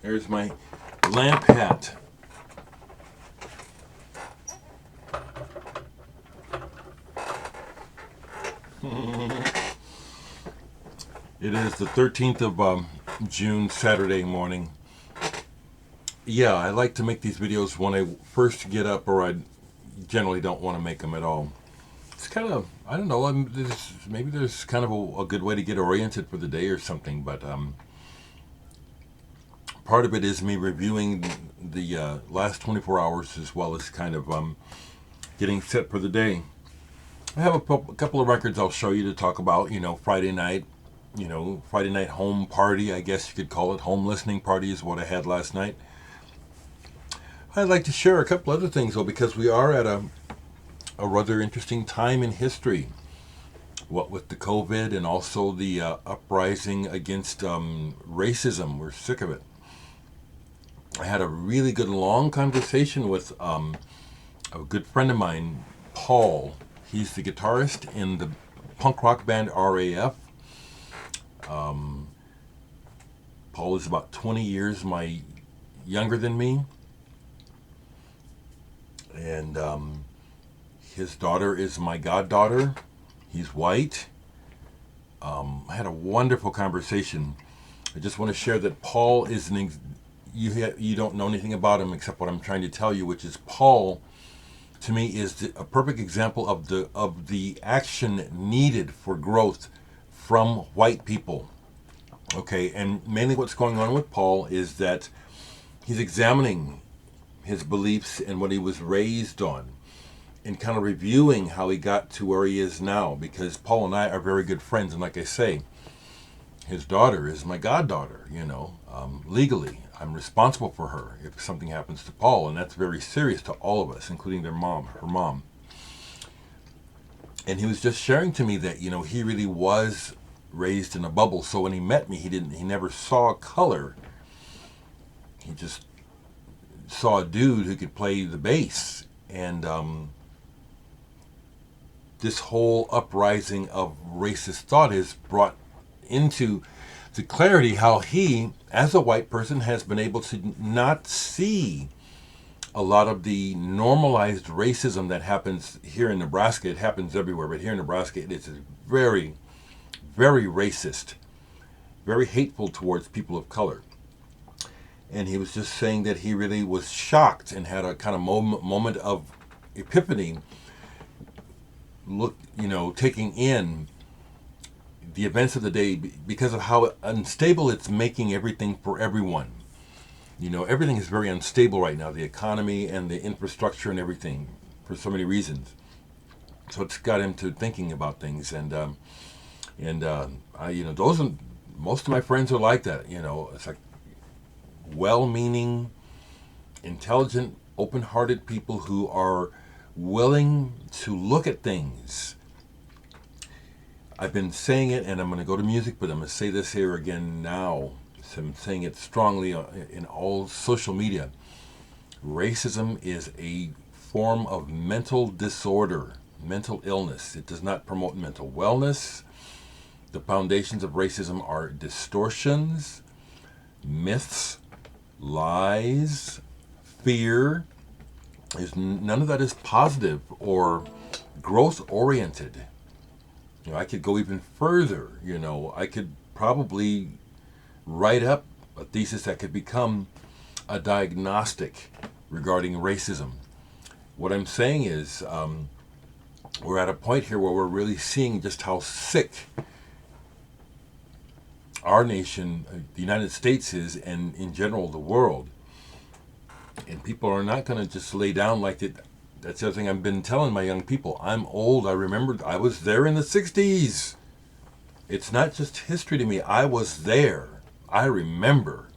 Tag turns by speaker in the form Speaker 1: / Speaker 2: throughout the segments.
Speaker 1: There's my lamp hat. It is the 13th of June, Saturday morning. Yeah, I like to make these videos when I first get up, or I generally don't want to make them at all. It's kind of, I don't know, maybe there's kind of a good way to get oriented for the day or something, but part of it is me reviewing the last 24 hours as well as kind of getting set for the day. I have a couple of records I'll show you to talk about, Friday night home party, I guess you could call it. Home listening party is what I had last night. I'd like to share a couple other things, though, because we are at a rather interesting time in history. What with the COVID and also the uprising against racism. We're sick of it. I had a really good long conversation with a good friend of mine, Paul. He's the guitarist in the punk rock band RAF. Paul is about 20 years younger than me. And his daughter is my goddaughter. He's white. I had a wonderful conversation. I just want to share that Paul is you don't know anything about him except what I'm trying to tell you, which is Paul, to me, is a perfect example of the action needed for growth from white people. Okay, and mainly what's going on with Paul is that he's examining his beliefs and what he was raised on, and kind of reviewing how he got to where he is now, because Paul and I are very good friends, and like I say, his daughter is my goddaughter. Legally I'm responsible for her if something happens to Paul, and that's very serious to all of us, including her mom. And he was just sharing to me that he really was raised in a bubble, so when he met me, he never saw color. He just saw a dude who could play the bass. And this whole uprising of racist thought has brought into the clarity how he, as a white person, has been able to not see a lot of the normalized racism that happens here in Nebraska. It happens everywhere, but here in Nebraska, it is very, very racist, very hateful towards people of color. And he was just saying that he really was shocked and had a kind of moment of epiphany, taking in the events of the day because of how unstable it's making everything for everyone. Everything is very unstable right now, the economy and the infrastructure and everything, for so many reasons. So it's got him to thinking about things, and most of my friends are like that. It's like well-meaning, intelligent, open-hearted people who are willing to look at things. I've been saying it, and I'm going to go to music, but I'm going to say this here again now. So I'm saying it strongly in all social media. Racism is a form of mental disorder, mental illness. It does not promote mental wellness. The foundations of racism are distortions, myths, lies, fear. None of that is positive or growth-oriented. I could go even further. I could probably write up a thesis that could become a diagnostic regarding racism. What I'm saying is we're at a point here where we're really seeing just how sick our nation, the United States, is, and in general the world. And people are not going to just lay down like it. That's the other thing I've been telling my young people. I'm old. I remember I was there in the 60s. It's not just history to me. I was there. I remember.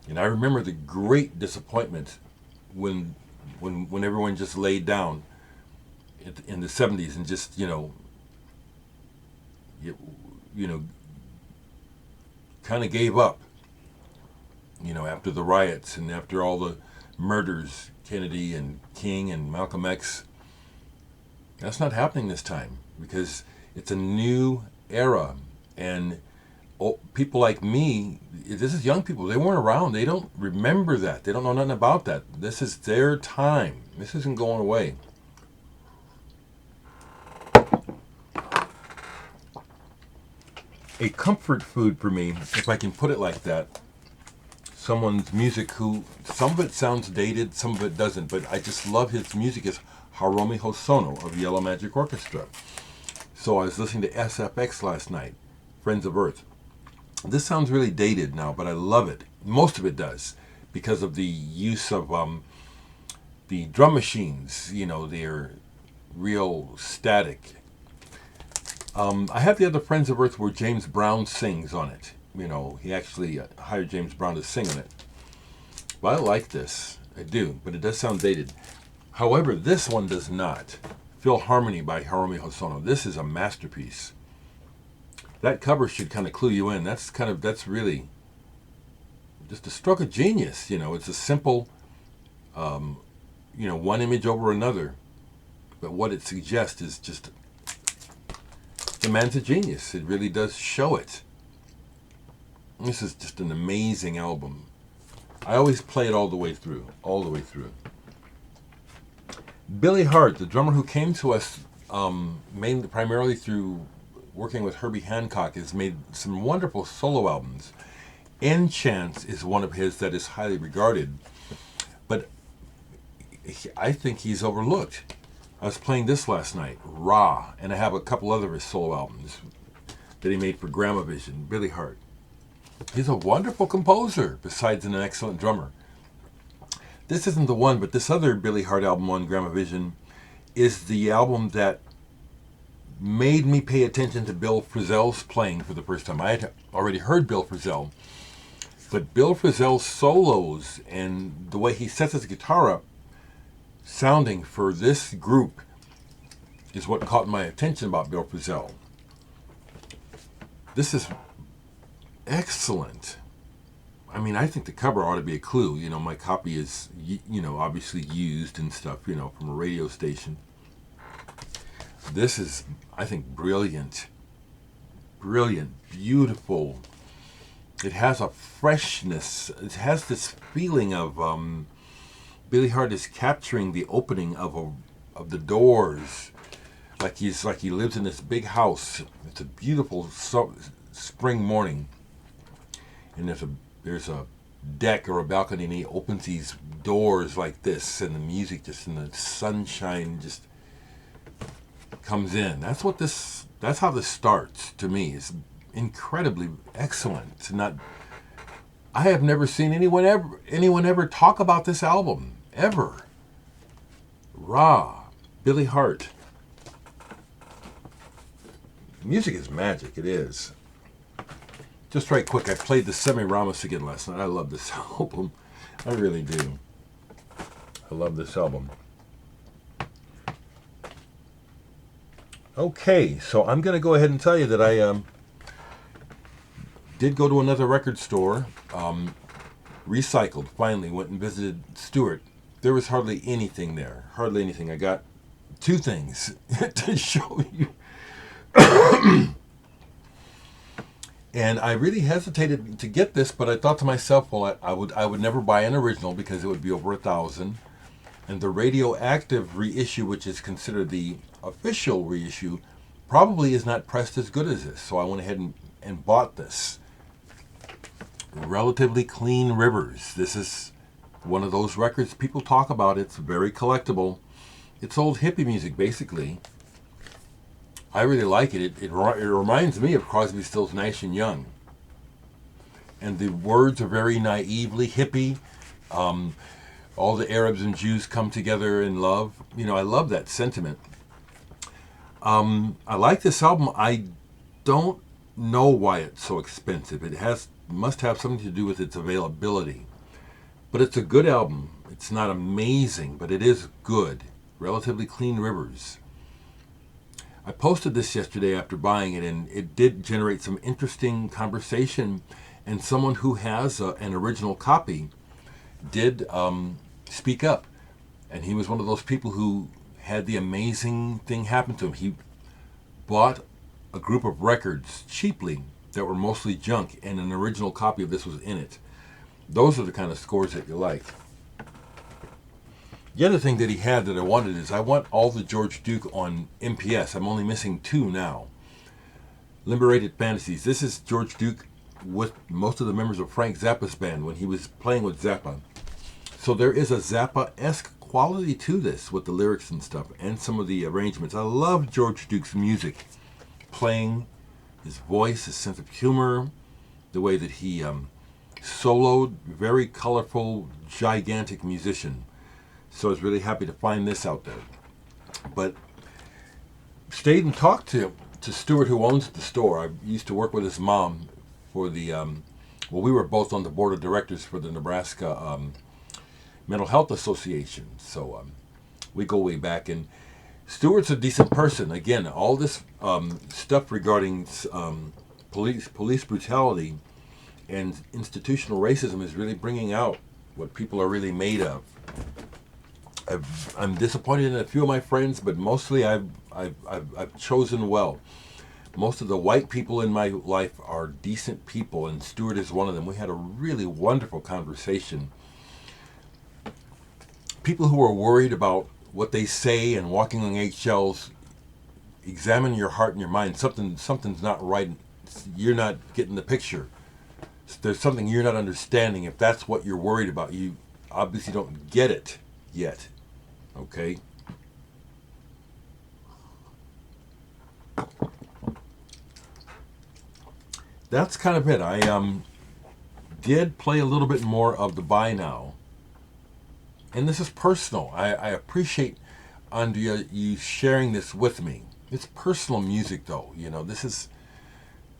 Speaker 1: And I remember the great disappointment when everyone just laid down in the 70s and just, kind of gave up, after the riots and after all the murders, Kennedy and King and Malcolm X. That's not happening this time, because it's a new era, and people like me, this is young people. They weren't around. They don't remember that. They don't know nothing about that. This is their time. This isn't going away. A comfort food for me, if I can put it like that. Someone's music who, some of it sounds dated, some of it doesn't, but I just love his music, is Haruomi Hosono of Yellow Magic Orchestra. So I was listening to SFX last night, Friends of Earth. This sounds really dated now, but I love it. Most of it does, because of the use of the drum machines. They're real static. I have the other Friends of Earth where James Brown sings on it. He actually hired James Brown to sing on it. Well, I like this. I do, but it does sound dated. However, this one does not. Philharmony by Haruomi Hosono. This is a masterpiece. That cover should kind of clue you in. That's really just a stroke of genius. It's a simple, one image over another. But what it suggests is just, the man's a genius. It really does show it. This is just an amazing album. I always play it all the way through. Billy Hart, the drummer who came to us mainly primarily through working with Herbie Hancock, has made some wonderful solo albums. Enchants is one of his that is highly regarded, but I think he's overlooked. I was playing this last night, Ra, and I have a couple other of his solo albums that he made for Gramavision. Billy Hart. He's a wonderful composer, besides an excellent drummer. This isn't the one, but this other Billy Hart album on Gramavision is the album that made me pay attention to Bill Frisell's playing for the first time. I had already heard Bill Frisell, but Bill Frisell's solos and the way he sets his guitar up, sounding for this group, is what caught my attention about Bill Frisell. This is excellent. I mean, I think the cover ought to be a clue. My copy is, obviously used and stuff, from a radio station. This is, I think, brilliant. Brilliant, beautiful. It has a freshness. It has this feeling of Billy Hart is capturing the opening of the doors, like he lives in this big house. It's a beautiful spring morning, and there's a deck or a balcony, and he opens these doors like this, and the music just in the sunshine just comes in. That's how this starts to me. It's incredibly excellent. I have never seen anyone ever talk about this album ever. Ra, Billy Hart. Music is magic. It is. Just right quick, I played the Semiramis again last night. I love this album. I really do. I love this album. Okay, so I'm going to go ahead and tell you that I did go to another record store. Recycled, finally. Went and visited Stewart. There was hardly anything there. Hardly anything. I got two things to show you. And I really hesitated to get this, but I thought to myself, well, I would never buy an original because it would be over $1,000. And the radioactive reissue, which is considered the official reissue, probably is not pressed as good as this. So I went ahead and bought this. Relatively Clean Rivers. This is one of those records people talk about. It's very collectible. It's old hippie music, basically. I really like it. It reminds me of Crosby, Stills, Nash and Young. And the words are very naively hippie. All the Arabs and Jews come together in love. I love that sentiment. I like this album. I don't know why it's so expensive. It must have something to do with its availability. But it's a good album. It's not amazing, but it is good. Relatively Clean Rivers. I posted this yesterday after buying it, and it did generate some interesting conversation. And someone who has an original copy did speak up. And he was one of those people who had the amazing thing happen to him. He bought a group of records cheaply that were mostly junk, and an original copy of this was in it. Those are the kind of scores that you like. The other thing that he had that I wanted is I want all the George Duke on MPS. I'm only missing 2 now. Liberated Fantasies. This is George Duke with most of the members of Frank Zappa's band when he was playing with Zappa. So there is a Zappa-esque quality to this with the lyrics and stuff and some of the arrangements. I love George Duke's music. Playing, his voice, his sense of humor, the way that he soloed. Very colorful, gigantic musician. So I was really happy to find this out there. But stayed and talked to Stuart, who owns the store. I used to work with his mom for the, we were both on the board of directors for the Nebraska Mental Health Association. So we go way back. And Stuart's a decent person. Again, all this stuff regarding police brutality and institutional racism is really bringing out what people are really made of. I'm disappointed in a few of my friends, but mostly I've chosen well. Most of the white people in my life are decent people, and Stuart is one of them. We had a really wonderful conversation. People who are worried about what they say and walking on eggshells, examine your heart and your mind. Something's not right. You're not getting the picture. There's something you're not understanding. If that's what you're worried about, you obviously don't get it yet. Okay? That's kind of it. I did play a little bit more of the Buy Now. And this is personal. I appreciate, Andrea, you sharing this with me. It's personal music, though. You know, this is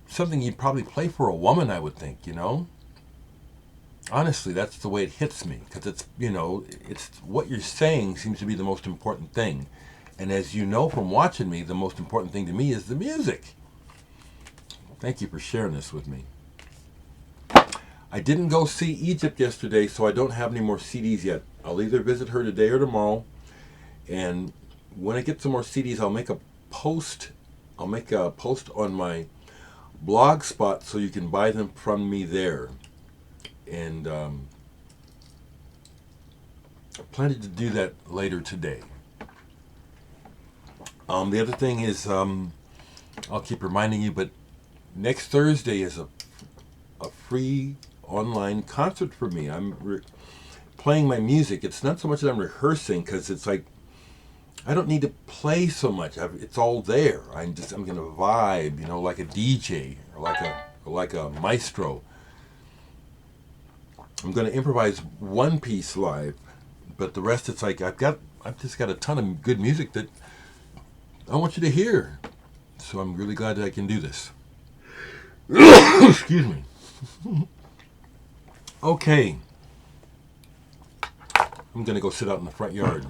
Speaker 1: something you'd probably play for a woman, I would think, you know? Honestly, that's the way it hits me. Because it's, you know, it's what you're saying seems to be the most important thing. And as you know from watching me, the most important thing to me is the music. Thank you for sharing this with me. I didn't go see Egypt yesterday, so I don't have any more CDs yet. I'll either visit her today or tomorrow. And when I get some more CDs, I'll make a post. I'll make a post on my blog spot so you can buy them from me there. And I plan to do that later today. The other thing is, I'll keep reminding you, but next Thursday is a free online concert for me. I'm playing my music. It's not so much that I'm rehearsing, because it's like I don't need to play so much. It's all there. I'm gonna vibe, you know, like a DJ or like a maestro. I'm gonna improvise one piece live, but the rest it's like I've just got a ton of good music that I want you to hear. So I'm really glad that I can do this. Excuse me. Okay. I'm going to go sit out in the front yard.